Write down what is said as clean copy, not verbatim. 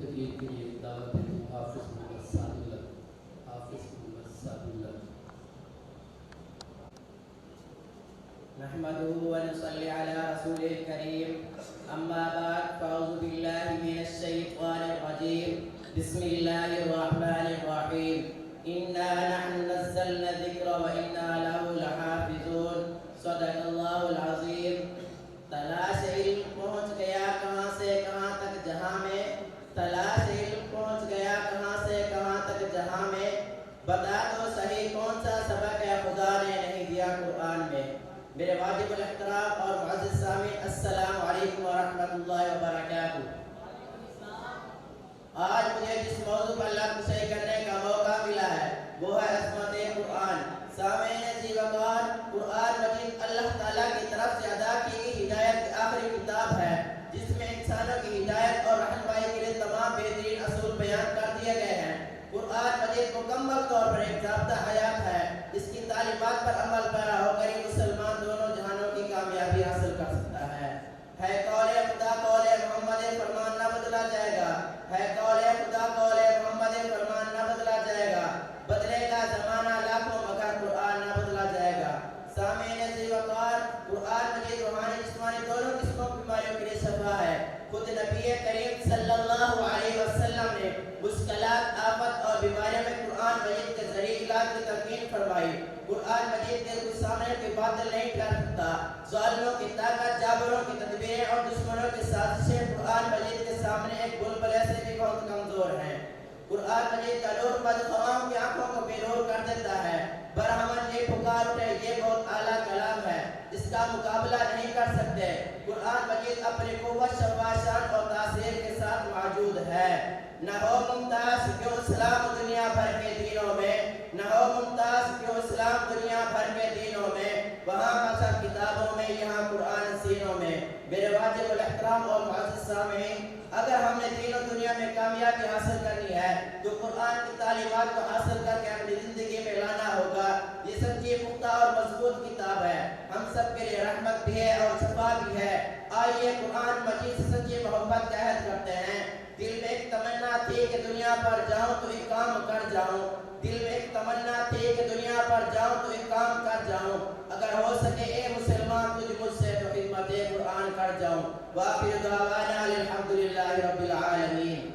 دعوت حافظ محمد سعد حافظ محمد سعد نحمده ونصلي على رسوله الكريم أما بعد فأعوذ بالله من الشيطان الرجيم بسم الله الرحمن الرحيم إنا نحن نزلنا الذكر وإنا له لحافظون صدق الله العظيم تلاش علم پہنچ گیا کہاں سے کہاں تک جہاں میں تلاش علم پہنچ گیا کہاں سے کہاں تک جہاں میں بتا دو صحیح کون سا سبق ہے خدا نے نہیں دیا قرآن میں میرے واجب الاحترام اور معزز سامعین السلام علیکم ورحمۃ اللہ وبرکاتہ۔ آج مجھے جس موضوع پر اللہ کو صحیح کرنے کا موقع ملا ہے وہ ہے عظمت قرآن۔ سامعین عزیز وقار، قرآن مجید اللہ تعالیٰ کی طرف سے عطا کی گئی ہدایت کی آخری کتاب ہے جس میں انسانوں کی ہدایت اور رہنمائی کے لیے تمام بہترین اصول بیان کر دیے گئے ہیں۔ قرآن مجید مکمل طور پر ایک ضابطہ حیات ہے، اس کی تعلیمات پر عمل پیرا ہو کر ہی مسلمان دونوں جہانوں کی کامیابی حاصل کر سکتا ہے قول خدا قول محمد فرمان نہ بدلا جائے گا، ہے قول خدا قول محمد فرمان نہ بدلا جائے گا، بدلے گا زمانہ لاکھوں مگر قرآن نہ بدلا جائے گا۔ سامعین عزیز وقار، قرآن مجید روحانی جسمانی دونوں قسموں کی بیماریوں کے لیے شفا ہے۔ خود نبی کریم صلی اللہ علیہ وسلم نے مشکلات، آفت اور بیماریوں میں قرآن مجید کے ذریعے علاج کی تلقین فرمائی۔ قرآن مجید کے کوئی سامنے کوئی باطل نہیں کر سکتا۔ ظالموں کی طاقت، جابروں کی تدبیریں اور دشمنوں کی سازشیں قرآن مجید کے سامنے ایک بلبلے سے بھی بہت کمزور ہیں۔ قرآن مجید کا نور بدخواہوں کی آنکھوں کو بے نور کر دیتا ہے۔ برہمن یہ پکار اٹھے، یہ بہت اعلیٰ کلام ہے، اس کا مقابلہ نہیں کر سکتے۔ قرآن مجید اپنی قوت، شان اور تاثیر کے ساتھ موجود ہے۔ نہ ہو ممتاز کیوں اسلام دنیا بھر کے دینوں میں، نہ ہو ممتاز کیوں اسلام دنیا بھر کے دینوں میں، وہاں مذہب کتابوں میں، یہاں قرآن سینوں میں۔ میرے واجب الاحترام اور معزز سامعین، اگر ہم نے دین و دنیا میں کامیابی حاصل کرنی ہے تو قرآن کی تعلیمات کو حاصل کر کے اپنی زندگی میں لانا ہوگا۔ یہ سچی، پختہ اور مضبوط کتاب ہے، ہم سب کے لیے رحمت بھی ہے اور شفا بھی ہے۔ آئیے قرآن مجید سے سچی محبت کا عہد کرتے ہیں۔ دل میں ایک تمنا تھی کہ دنیا پر جاؤں تو ایک کام کر جاؤں، دل میں ایک تمنا تھی کہ دنیا پر جاؤں تو ایک کام کر جاؤں، اگر ہو سکے اے مسلمان تجھ مجھ سے تو خدمت قرآن کر جاؤں۔ وآخر دعوانا الحمدللہ رب العالمین۔